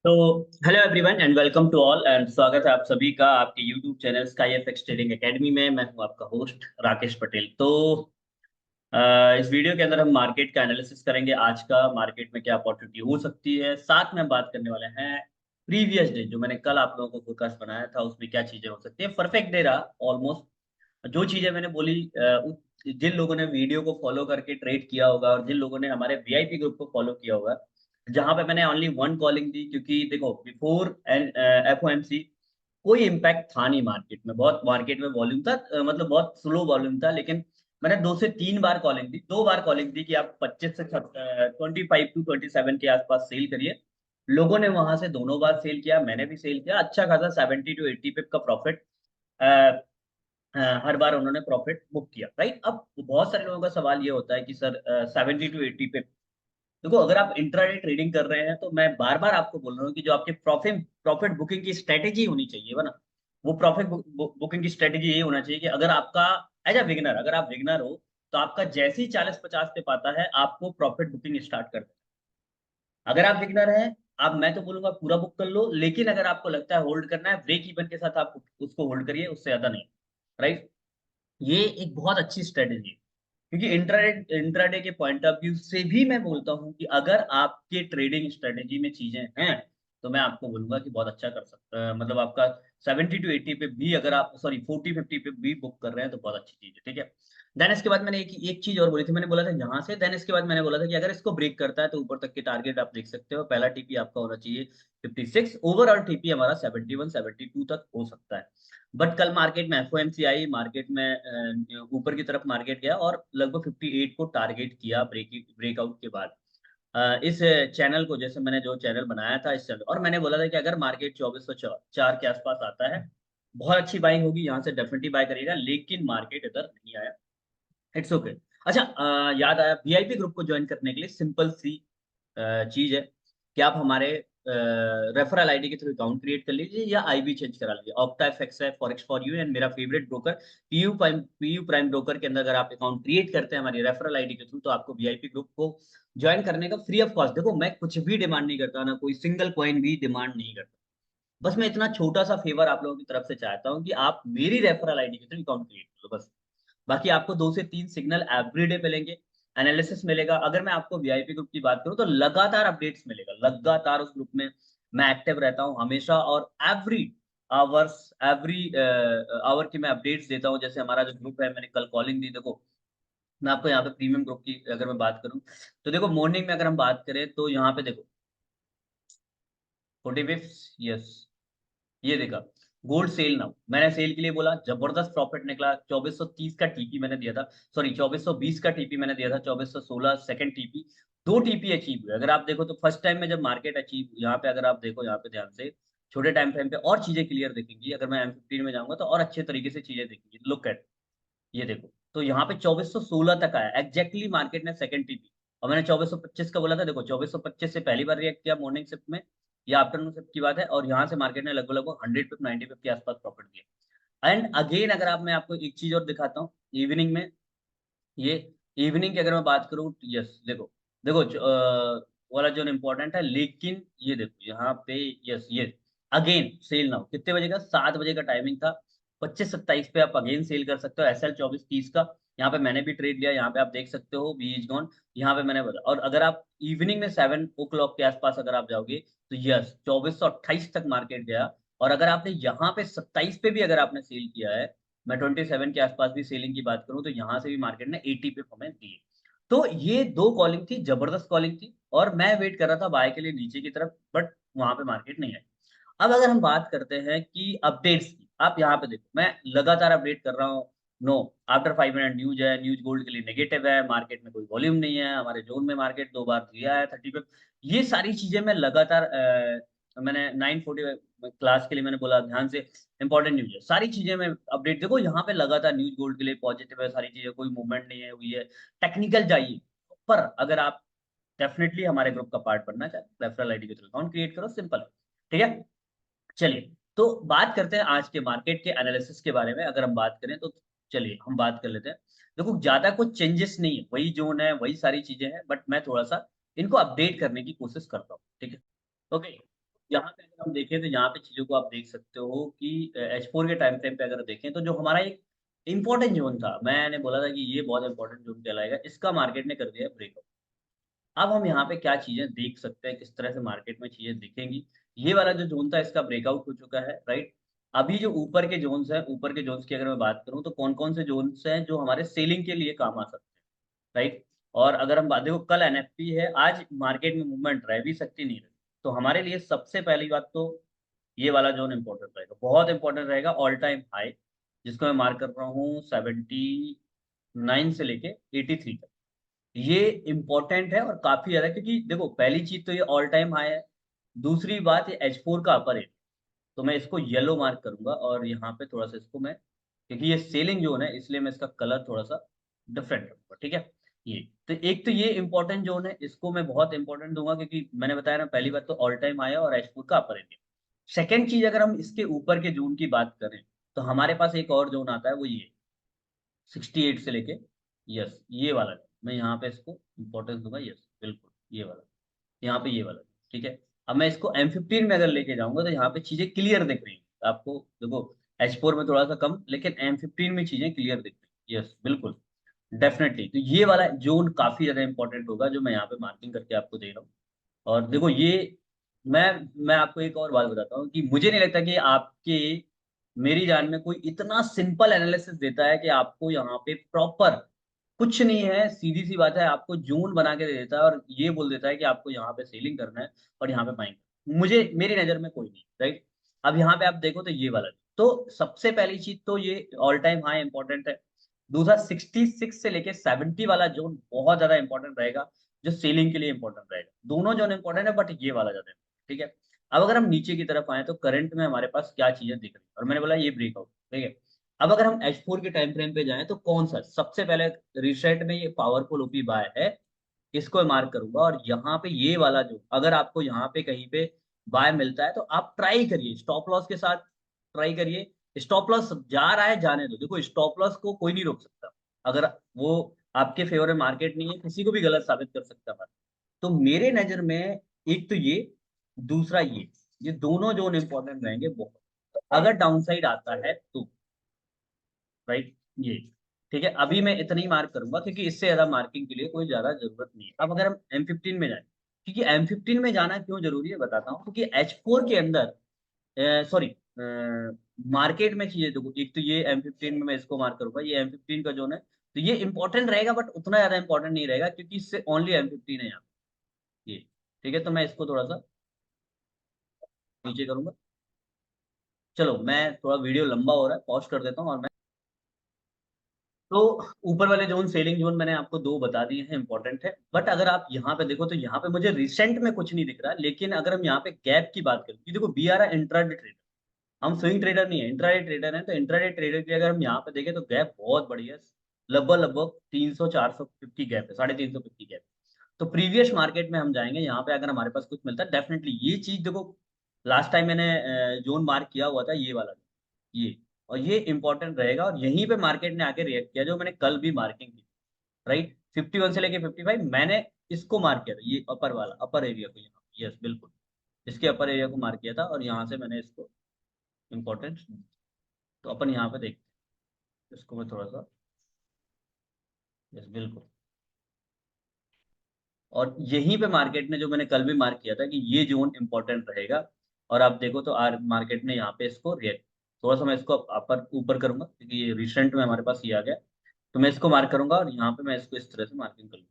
तो hello everyone and welcome to all and स्वागत है आप सभी का आपके YouTube channel sky FX trading academy में। मैं हूं आपका होस्ट राकेश पटेल। इस वीडियो के अंदर हम मार्केट का एनालिसिस करेंगे। आज का मार्केट में क्या अपॉर्चुनिटी हो सकती है, साथ में हम बात करने वाले हैं प्रीवियस डे जो मैंने कल आप लोगों को फोरकास्ट बनाया था उसमें क्या चीजें हो सकती है। परफेक्ट डे रहा ऑलमोस्ट। जो चीजें मैंने बोली जिन लोगों ने वीडियो को फॉलो करके ट्रेड किया होगा और जिन लोगों ने हमारे वीआईपी ग्रुप को फॉलो किया होगा, जहां पे मैंने ओनली वन कॉलिंग दी, क्योंकि देखो बिफोर एफओएमसी कोई इम्पैक्ट था नहीं मार्केट में। बहुत मार्केट में वॉल्यूम था, मतलब बहुत स्लो वॉल्यूम था, लेकिन मैंने 2 से 3 बार कॉलिंग दी। 2 बार कॉलिंग दी कि आप 25 से 25 to 27 के आसपास सेल करिए। लोगों ने वहां से दोनों बार सेल किया, मैंने भी सेल किया। अच्छा खासा 70 to 80 पिप का प्रॉफिट हर बार उन्होंने प्रॉफिट बुक किया, राइट। अब बहुत सारे लोगों का सवाल ये होता है कि सर 70 to 80 पे, देखो अगर आप इंट्राडे ट्रेडिंग कर रहे हैं तो मैं बार बार आपको बोल रहा हूँ कि जो आपके प्रॉफिट प्रॉफिट बुकिंग की स्ट्रेटेजी होनी चाहिए वो ना, वो प्रॉफिट बुकिंग की स्ट्रेटेजी ये होना चाहिए कि अगर आपका एज अ बिगनर, अगर आप बिगनर हो तो आपका जैसे ही 40-50 पे पाता है आपको प्रॉफिट बुकिंग स्टार्ट कर देना। अगर आप बिगनर हैं, आप, मैं तो बोलूंगा पूरा बुक कर लो, लेकिन अगर आपको लगता है होल्ड करना है ब्रेक इवन के साथ आप उसको होल्ड करिए, उससे ज्यादा नहीं, राइट। ये एक बहुत अच्छी स्ट्रेटेजी है, क्योंकि इंट्राडे इंट्राडे के पॉइंट ऑफ व्यू से भी मैं बोलता हूं कि अगर आपके ट्रेडिंग स्ट्रेटेजी में चीजें हैं तो मैं आपको बोलूंगा कि बहुत अच्छा कर सकता है। मतलब आपका 70 to 80 पे भी, अगर आप सॉरी 40-50 पे भी बुक कर रहे हैं तो बहुत अच्छी चीज है, ठीक है। देन इसके बाद मैंने एक एक चीज और बोली थी, मैंने बोला था यहाँ से, देन इसके बाद मैंने बोला था कि अगर इसको ब्रेक करता है तो ऊपर तक के टारगेट आप देख सकते हो। पहला टीपी आपका होना चाहिए 56, ओवरऑल टीपी हमारा 71-72 तक हो सकता है। बट कल मार्केट में एफओएमसी आई, मार्केट में ऊपर की तरफ मार्केट गया और लगभग 58 को टारगेट किया ब्रेकआउट के बाद। इस चैनल को, जैसे मैंने जो चैनल बनाया था इस चैनल, और मैंने बोला था कि अगर मार्केट 2404 के आसपास आता है बहुत अच्छी बाइंग होगी, यहाँ से डेफिनेटली बाय करिएगा, लेकिन मार्केट इधर नहीं आया। It's okay. अच्छा, याद आया, वीआईपी ग्रुप को ज्वाइन करने के लिए सिंपल सी चीज है कि आप हमारे रेफरल आईडी के थ्रू अकाउंट क्रिएट कर लीजिए या आईबी चेंज करा लीजिए। ऑप्टा एफएक्स है, फॉरेक्स फॉर यू, एंड मेरा favourite broker PU prime broker के अंदर अगर आप अकाउंट क्रिएट करते हैं हमारी रेफरल आईडी के थ्रू तो आपको वीआईपी ग्रुप को ज्वाइन करने का फ्री ऑफ कॉस्ट। देखो मैं कुछ भी डिमांड नहीं करता, ना कोई सिंगल कॉइन भी डिमांड नहीं करता, बस मैं इतना छोटा सा फेवर आप लोगों की तरफ से चाहता हूँ कि आप मेरी रेफरल आईडी के थ्रू अकाउंट क्रिएट करो बस। बाकी आपको 2 से 3 सिग्नल एवरीडे मिलेंगे, एनालिसिस मिलेगा। अगर मैं आपको वीआईपी ग्रुप की बात करूं तो लगातार अपडेट्स मिलेगा, लगातार उस ग्रुप में मैं एक्टिव रहता हूं हमेशा, और एवरी आवर की मैं अपडेट्स देता हूं। जैसे हमारा जो ग्रुप है, मैंने कल कॉलिंग दी, देखो मैं आपको यहाँ पे प्रीमियम ग्रुप की अगर मैं बात करूं तो देखो मॉर्निंग में अगर हम बात करें तो यहाँ पे देखो 40 पिप्स, यस, ये देखा। गोल्ड सेल नाउ, मैंने सेल के लिए बोला, जबरदस्त प्रॉफिट निकला। 2430 का टीपी मैंने दिया था, सॉरी 2420 का टीपी मैंने दिया था, 2416 सेकंड टीपी, 2 टीपी अचीव हुए। अगर आप देखो तो फर्स्ट टाइम में जब मार्केट अचीव, यहाँ पे अगर आप देखो, यहाँ पे ध्यान से छोटे टाइम फ्रेम पे और चीजें क्लियर दिखेंगी। अगर मैं M15 में जाऊंगा तो और अच्छे तरीके से चीजें दिखेंगी। लुक एट, ये देखो, तो यहाँ पे 2416 तक आया एग्जैक्टली मार्केट ने सेकंड टीपी। और मैंने 2425 का बोला था, देखो 2425 से पहली बार रिएक्ट किया मॉर्निंग शिफ्ट में या आफ्टरनून शिफ्ट की बात है, और यहाँ से मार्केट ने लगभग लगभग 100 पिप 90 पिप के आसपास प्रॉफिट दिया। एंड अगेन अगर आप, मैं आपको एक चीज और दिखाता हूँ इवनिंग में, ये इवनिंग की अगर मैं बात करूँ, यस देखो, देखो वाला जो इम्पोर्टेंट है, लेकिन ये देखो यहाँ पे, यस ये अगेन सेल नाउ, कितने बजे का, 7 बजे का टाइमिंग था। 25-27 पे आप अगेन सेल कर सकते हो, SL 2430 का। यहाँ पे मैंने भी ट्रेड लिया, यहाँ पे आप देख सकते हो बी इज गॉन। यहाँ पे मैंने बता, और अगर आप इवनिंग में 7 o'clock के आसपास अगर आप जाओगे तो यस 2428 तक मार्केट गया। और अगर आपने यहाँ पे 27 पे भी अगर आपने सेल किया है, मैं 27 के आसपास भी सेलिंग की बात करूं तो यहाँ से भी मार्केट ने 80 पे हमें दिए। तो ये 2 कॉलिंग थी, जबरदस्त कॉलिंग थी, और मैं वेट कर रहा था बाय के लिए नीचे की तरफ, बट वहां पे मार्केट नहीं आई। अब अगर हम बात करते हैं कि अपडेट्स की, आप यहाँ पे देखो मैं लगातार अपडेट कर रहा हूँ। नो, आफ्टर 5 मिनट न्यूज है, न्यूज गोल्ड के लिए नेगेटिव है, मार्केट में कोई वॉल्यूम नहीं है, हमारे जोन में मार्केट 2 बार दिया है 30 पे। ये सारी चीजें मैं लगातार मैंने 940 क्लास के लिए मैंने बोला ध्यान से, इंपॉर्टेंट न्यूज है, सारी चीजें में अपडेट। देखो यहाँ पे लगातार न्यूज गोल्ड के लिए पॉजिटिव है, सारी चीजें, कोई मूवमेंट नहीं है हुई है। टेक्निकल जाइए, पर अगर आप डेफिनेटली हमारे ग्रुप का पार्ट बनना चाहते, रेफरल आईडी के थ्रू अकाउंट क्रिएट करो, सिंपल है, ठीक है। चलिए, तो बात करते हैं आज के मार्केट के एनालिसिस के बारे में। अगर हम बात करें तो चलिए हम बात कर लेते हैं। देखो ज्यादा कुछ चेंजेस नहीं है, वही जोन है, वही सारी चीजें हैं, बट मैं थोड़ा सा इनको अपडेट करने की कोशिश करता हूँ, ठीक है। ओके, यहाँ पे अगर हम देखें तो यहाँ पे चीजों को आप देख सकते हो कि H4 के टाइम फ्रेम पे अगर देखें तो जो हमारा एक इंपॉर्टेंट जोन था, मैंने बोला था कि ये बहुत इंपॉर्टेंट जोन कहलाएगा, इसका मार्केट ने कर दिया ब्रेकआउट। अब हम यहाँ पे क्या चीजें देख सकते हैं, किस तरह से मार्केट में चीजें दिखेंगी। ये वाला जो जोन था इसका ब्रेकआउट हो चुका है, राइट। अभी जो ऊपर के जोन्स हैं, ऊपर के जोन्स की अगर मैं बात करूं तो कौन कौन से जोन्स हैं जो हमारे सेलिंग के लिए काम आ सकते हैं, राइट। और अगर हम बात देखो, कल एनएफपी है, आज मार्केट में मूवमेंट रह भी सकती नहीं रही, तो हमारे लिए सबसे पहली बात तो ये वाला जोन इंपॉर्टेंट रहेगा, बहुत इंपॉर्टेंट रहेगा, ऑल टाइम हाई, जिसको मैं मार्क कर रहा हूँ 79 से लेके 83 तक। ये इंपॉर्टेंट है और काफी ज्यादा, क्योंकि देखो पहली चीज तो ये ऑल टाइम हाई है, दूसरी बात ये H4 का अपर है, तो मैं इसको येलो मार्क करूंगा और यहाँ पे थोड़ा सा इसको मैं, क्योंकि ये सेलिंग जोन है इसलिए मैं इसका कलर थोड़ा सा डिफरेंट रखूंगा, ठीक है। ये तो एक तो ये इंपॉर्टेंट जोन है, इसको मैं बहुत इंपॉर्टेंट दूंगा, क्योंकि मैंने बताया ना, पहली बात तो ऑल टाइम हाई है और H4 का अपर एरिया। सेकेंड चीज, अगर हम इसके ऊपर के जोन की बात करें तो हमारे पास एक और जोन आता है, वो ये 68 से लेके, यस ये वाला, मैं यहाँ पे इसको इंपॉर्टेंस दूंगा, यस बिल्कुल ये वाला, यहाँ पे ये वाला, ठीक है। अब मैं इसको M15 में अगर लेके जाऊंगा तो यहाँ पे चीजें क्लियर दिख रही हैं आपको, देखो H4 में थोड़ा सा कम, लेकिन M15 में चीजें क्लियर दिख रही हैं, यस बिल्कुल, डेफिनेटली। तो ये वाला जोन काफी ज्यादा इंपॉर्टेंट होगा जो मैं यहाँ पे मार्किंग करके आपको दे रहा हूँ। और देखो ये, मैं मैं आपको एक और बात बताता हूँ कि मुझे नहीं लगता कि आपके, मेरी जान में कोई इतना सिंपल एनालिसिस देता है कि आपको यहाँ पे प्रॉपर कुछ नहीं है, सीधी सी बात है, आपको जोन बना के दे देता है और ये बोल देता है कि आपको यहाँ पे सेलिंग करना है और यहाँ पे बाइंग। मुझे, मेरी नजर में कोई नहीं, राइट। अब यहाँ पे आप देखो तो ये वाला, तो सबसे पहली चीज तो ये ऑल टाइम हाई इंपॉर्टेंट है। दूसरा 66 से लेके 70 वाला जोन बहुत ज्यादा इंपॉर्टेंट रहेगा, जो सेलिंग के लिए इंपॉर्टेंट रहेगा। दोनों जोन इंपॉर्टेंट है बट ये वाला ज्यादा, ठीक है। अब अगर हम नीचे की तरफ आए तो करंट में हमारे पास क्या चीजें दिख रही है, और मैंने बोला ये ब्रेकआउट, ठीक है। अब अगर हम H4 के टाइम फ्रेम पे जाएं तो कौन सा सबसे पहले, रिसेट में ये पावरफुल ओपी बाय है, इसको मार्क करूंगा। और यहाँ पे ये वाला जो, अगर आपको यहाँ पे कहीं पे बाय मिलता है तो आप ट्राई करिए स्टॉप लॉस के साथ, ट्राई करिए। स्टॉप लॉस जा रहा है जाने दो, देखो स्टॉप लॉस को कोई नहीं रोक सकता, अगर वो आपके फेवर में मार्केट नहीं है, किसी को भी गलत साबित कर सकता है। तो मेरे नजर में एक तो ये, दूसरा ये दोनों जोन इंपॉर्टेंट रहेंगे बहुत, अगर डाउनसाइड आता है तो, राइट। ये ठीक है, अभी मैं इतना ही मार्क करूंगा क्योंकि इससे ज्यादा मार्किंग के लिए कोई ज्यादा जरूरत नहीं है। अब अगर हम M15 में जाए, क्योंकि M15 में जाना क्यों जरूरी है बताता हूँ, क्योंकि H4 के अंदर, सॉरी, मार्केट में चीजें देखो, एक तो ये M15 में मैं इसको मार्क करूंगा, ये M15 का जोन है, तो ये इंपॉर्टेंट रहेगा बट उतना ज्यादा इंपॉर्टेंट नहीं रहेगा, क्योंकि इससे ओनली M15 है यहाँ, ये ठीक है। तो मैं इसको थोड़ा सा नीचे करूंगा। चलो मैं, थोड़ा वीडियो लंबा हो रहा है, पॉज कर देता हूँ और मैं, तो ऊपर वाले जोन, सेलिंग जोन मैंने आपको दो बता दिए हैं, इंपॉर्टेंट है। बट अगर आप यहाँ पे देखो तो यहाँ पे मुझे रिसेंट में कुछ नहीं दिख रहा, लेकिन अगर हम यहाँ पे गैप की बात करें, कि देखो बी आर इंट्राडे ट्रेडर, हम स्विंग ट्रेडर नहीं है, इंट्राडे ट्रेडर है, तो इंट्राडे ट्रेडर की अगर हम यहाँ पे देखें तो गैप बहुत बड़ी है, लगभग लगभग 300-450 गैप है, 350 गैप। तो प्रीवियस मार्केट में हम जाएंगे, यहाँ पे अगर हमारे पास कुछ मिलता है डेफिनेटली, ये चीज देखो, लास्ट टाइम मैंने जोन मार्क किया हुआ था ये वाला, ये, और ये इंपॉर्टेंट रहेगा, और यहीं पे मार्केट ने आके रिएक्ट किया, जो मैंने कल भी मार्किंग की, राइट। 51 से लेके 55 मैंने इसको मार्क किया था, ये अपर वाला, अपर एरिया को, यहाँ, यस बिल्कुल, इसके अपर एरिया को मार्क किया था, और यहाँ से मैंने इसको इम्पोर्टेंस, तो अपन यहाँ पे देखते हैं इसको, मैं थोड़ा सा, यस बिल्कुल, और यहीं पे मार्केट ने, जो मैंने कल भी मार्क किया था कि ये जोन इंपॉर्टेंट रहेगा, और आप देखो तो आर मार्केट ने यहाँ पे इसको रिएक्ट, थोड़ा सा मैं इसको अपर ऊपर करूंगा क्योंकि ये रिसेंट में हमारे पास ये आ गया, तो मैं इसको मार्क करूंगा और यहाँ पे मैं इसको इस तरह से मार्किंग करूंगा।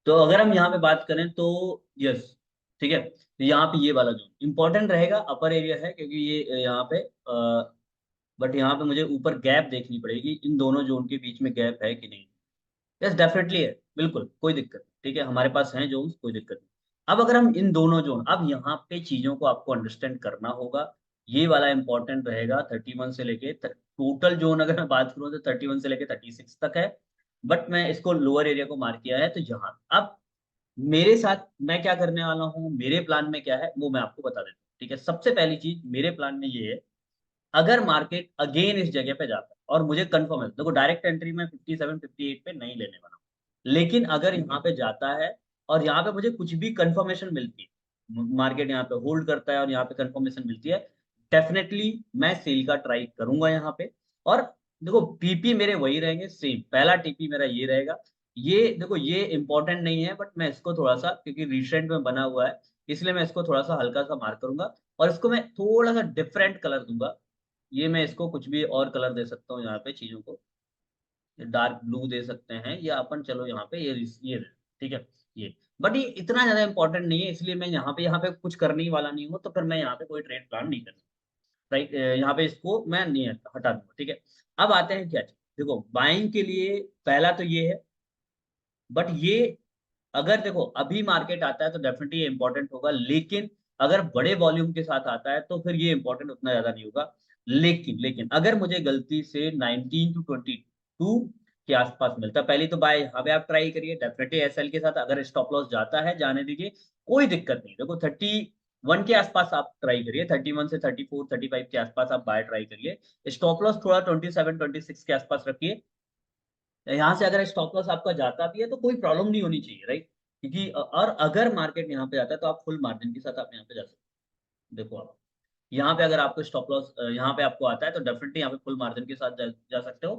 तो अगर हम यहाँ पे बात करें तो, यस, ठीक है, तो यहाँ पे ये वाला जोन इंपॉर्टेंट रहेगा, अपर एरिया है, क्योंकि ये यहाँ पे, बट यहाँ पे मुझे ऊपर गैप देखनी पड़ेगी, इन दोनों जोन के बीच में गैप है कि नहीं। यस डेफिनेटली है, बिल्कुल कोई दिक्कत नहीं, ठीक है, हमारे पास है जोन, कोई दिक्कत नहीं। अब अगर हम इन दोनों जोन, अब यहाँ पे चीजों को आपको अंडरस्टैंड करना होगा, ये वाला इंपॉर्टेंट रहेगा 31 से लेके, टोटल जोन अगर मैं बात करूँ तो 31 से लेके 36 तक है, बट मैं इसको लोअर एरिया को मार्क किया है। तो यहाँ अब मेरे साथ मैं क्या करने वाला हूँ, मेरे प्लान में क्या है वो मैं आपको बता देता हूँ। ठीक है, सबसे पहली चीज मेरे प्लान में ये है, अगर मार्केट अगेन इस जगह पे जाता है और मुझे कंफर्म है, देखो डायरेक्ट एंट्री में 57 58 पे नहीं लेने वाला हूं, लेकिन अगर यहाँ पे जाता है और यहाँ पे मुझे कुछ भी कंफर्मेशन मिलती है, मार्केट यहाँ पे होल्ड करता है और यहाँ पे कंफर्मेशन मिलती है, डेफिनेटली मैं सेल का ट्राई करूंगा यहाँ पे। और देखो पीपी मेरे वही रहेंगे सेम, पहला टीपी मेरा ये रहेगा। ये देखो ये इंपॉर्टेंट नहीं है, बट मैं इसको थोड़ा सा, क्योंकि रिसेंट में बना हुआ है, इसलिए मैं इसको थोड़ा सा हल्का सा मार्क करूंगा और इसको मैं थोड़ा सा डिफरेंट कलर दूंगा। ये मैं इसको कुछ भी और कलर दे सकता हूँ यहाँ पे चीजों को, डार्क ब्लू दे सकते हैं या अपन, चलो यहाँ पे ये ठीक है ये। बट ये इतना ज्यादा इंपॉर्टेंट नहीं है, इसलिए मैं यहाँ पे कुछ करने ही वाला नहीं हूँ, तो फिर मैं यहाँ पे कोई ट्रेड प्लान नहीं करता। राइट, यहाँ पे इसको मैं नहीं हटा दूंगा। ठीक है, अब आते हैं क्या चीज, देखो बाइंग के लिए पहला तो ये है, बट ये अगर देखो अभी मार्केट आता है तो डेफिनेटली ये इंपॉर्टेंट होगा, लेकिन अगर बड़े वॉल्यूम के साथ आता है तो फिर ये इंपॉर्टेंट उतना ज्यादा नहीं होगा। लेकिन लेकिन अगर मुझे गलती से 19 टू 22 के आसपास मिलता है, पहली तो बाय यहाँ पे आप ट्राई करिए डेफिनेटली एसएल के साथ, अगर स्टॉप लॉस जाता है जाने दीजिए, कोई दिक्कत नहीं। देखो 31 के आसपास आप ट्राई करिए, 31 से 34 35 के आसपास आप बाय ट्राई करिए। स्टॉप लॉस थोड़ा 27 26 के आसपास रखिए। यहाँ से अगर स्टॉप लॉस आपका जाता भी है तो कोई प्रॉब्लम नहीं होनी चाहिए, राइट, क्योंकि और अगर मार्केट यहाँ पे जाता है तो आप फुल मार्जिन के साथ आप यहाँ पे जा सकते हैं। देखो आप यहाँ पे अगर आपको स्टॉप लॉस यहाँ पे आपको आता है तो डेफिनेटली यहाँ पे फुल मार्जिन के साथ जा सकते हो।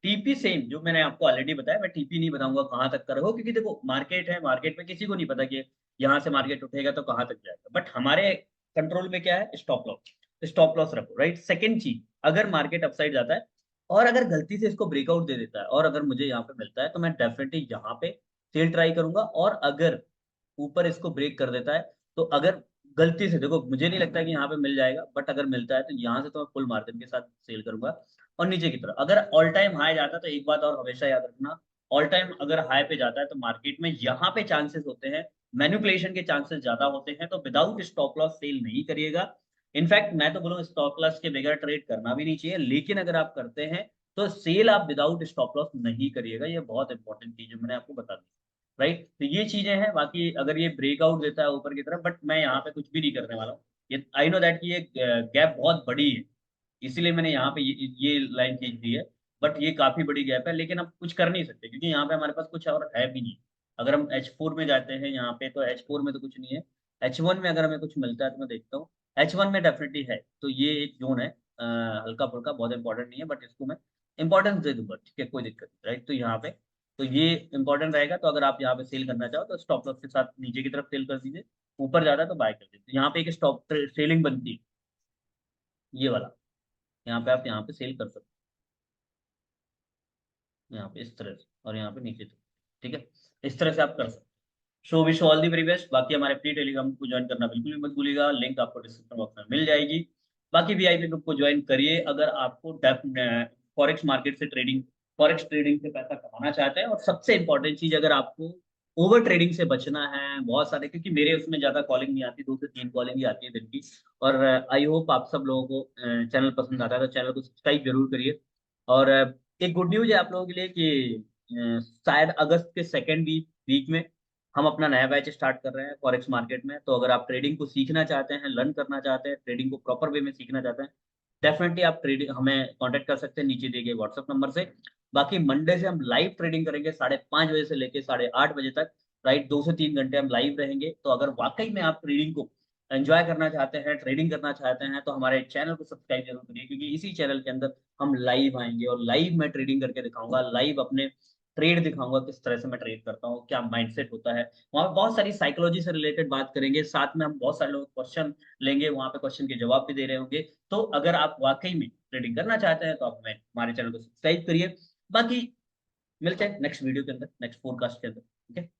टीपी सेम जो मैंने आपको ऑलरेडी बताया, मैं टीपी नहीं बताऊंगा कहाँ तक का रहो, क्योंकि देखो मार्केट है, मार्केट में किसी को नहीं पता कि यहाँ से मार्केट उठेगा तो कहाँ तक जाएगा, बट हमारे कंट्रोल में क्या है, स्टॉप लॉस। स्टॉप लॉस रखो, राइट। सेकेंड चीज, अगर मार्केट अपसाइड जाता है और अगर गलती से इसको ब्रेकआउट दे देता है और अगर मुझे यहाँ पे मिलता है तो मैं डेफिनेटली यहाँ पे सेल ट्राई करूंगा। और अगर ऊपर इसको ब्रेक कर देता है तो अगर गलती से, देखो मुझे नहीं लगता कि यहाँ पे मिल जाएगा, बट अगर मिलता है तो यहाँ से तो मैं फुल मार्जिन के साथ सेल करूंगा। और नीचे की तरफ अगर ऑल टाइम हाई जाता है तो एक बात और हमेशा याद रखना, ऑल टाइम अगर हाई पे जाता है तो मार्केट में यहाँ पे चांसेस होते हैं, मैनिपुलेशन के चांसेस ज्यादा होते हैं, तो विदाउट स्टॉप लॉस सेल नहीं करिएगा। इनफैक्ट मैं तो बोलूँ स्टॉप लॉस के बगैर ट्रेड करना भी नहीं चाहिए, लेकिन अगर आप करते हैं तो सेल आप विदाउट स्टॉप लॉस नहीं करिएगा। ये बहुत इंपॉर्टेंट चीज है, मैंने आपको बता दी, राइट। तो ये चीजें हैं, बाकी अगर ये ब्रेकआउट देता है ऊपर की तरफ, बट मैं यहाँ पे कुछ भी नहीं करने वाला हूँ। ये आई नो दैट कि ये गैप बहुत बड़ी है, इसीलिए मैंने यहाँ पे ये लाइन खींच दी है। बट ये काफी बड़ी गैप है, लेकिन अब कुछ कर नहीं सकते क्योंकि यहाँ पे हमारे पास कुछ और है भी नहीं। अगर हम H4 में जाते हैं यहाँ पे तो H4 में तो कुछ नहीं है। H1 में अगर हमें कुछ मिलता है तो मैं देखता हूँ, H1 में डेफिनेटली है, तो ये एक जोन है, हल्का फुल्का, बहुत इंपॉर्टेंट नहीं है, बट इसको मैं इंपॉर्टेंस दे दूंगा, ठीक है, कोई दिक्कत नहीं, राइट। तो यहाँ पे तो ये इंपॉर्टेंट रहेगा, तो अगर आप यहाँ पे सेल करना चाहो तो स्टॉप लॉस के साथ नीचे की तरफ सेल कर दीजिए, ऊपर जाता है तो बाय कर दीजिए। तो यहाँ पे एक स्टॉप सेलिंग बनती है, ये वाला, यहाँ पे आप यहाँ पे सेल कर सकते हो, यहाँ पे इस तरह से और यहाँ पे नीचे तक, ठीक है, इस तरह से आप कर सकते हो। Show wish all the very best. बाकी हमारे फ्री टेलीग्राम को ज्वाइन करना बिल्कुल भी मत भूलिएगा, लिंक आपको डिस्क्रिप्शन बॉक्स में मिल जाएगी। बाकी वीआईपी ग्रुप को ज्वाइन करिए अगर आपको फॉरेक्स मार्केट से ट्रेडिंग, फॉरेक्स ट्रेडिंग से पैसा कमाना चाहते हैं। और सबसे इंपॉर्टेंट चीज, अगर आपको ओवर ट्रेडिंग से बचना है, बहुत सारे, क्योंकि मेरे उसमें ज्यादा कॉलिंग नहीं आती, 2 से 3 कॉलिंग ही आती है दिन की। और आई होप आप सब लोगों को चैनल पसंद आता है तो चैनल को सब्सक्राइब जरूर करिए। और एक गुड न्यूज है आप लोगों के लिए कि शायद अगस्त के सेकेंड वीक में हम अपना नया बैच स्टार्ट कर रहे हैं फॉरेक्स मार्केट में। तो अगर आप ट्रेडिंग को सीखना चाहते हैं, लर्न करना चाहते हैं, ट्रेडिंग को प्रॉपर वे में सीखना चाहते हैं, डेफिनेटली आप ट्रेडिंग हमें कांटेक्ट कर सकते हैं नीचे दिए गए व्हाट्सएप नंबर से। बाकी मंडे से हम लाइव ट्रेडिंग करेंगे 5:30 बजे से लेके 8:30 बजे तक, राइट, 2 से 3 घंटे हम लाइव रहेंगे। तो अगर वाकई में आप ट्रेडिंग को एंजॉय करना चाहते हैं, ट्रेडिंग करना चाहते हैं, तो हमारे चैनल को सब्सक्राइब जरूर करिए, क्योंकि इसी चैनल के अंदर हम लाइव आएंगे और लाइव मैं ट्रेडिंग करके दिखाऊंगा, लाइव अपने ट्रेड दिखाऊंगा, किस तरह से मैं ट्रेड करता हूँ, क्या माइंडसेट होता है। वहाँ पे बहुत सारी साइकोलॉजी से रिलेटेड बात करेंगे, साथ में हम बहुत सारे लोग क्वेश्चन लेंगे, वहाँ पे क्वेश्चन के जवाब भी दे रहे होंगे। तो अगर आप वाकई में ट्रेडिंग करना चाहते हैं तो आप हमें हमारे चैनल को सब्सक्राइब करिए। बाकी मिलते हैं नेक्स्ट वीडियो के अंदर, नेक्स्ट पॉडकास्ट के अंदर, ठीक है।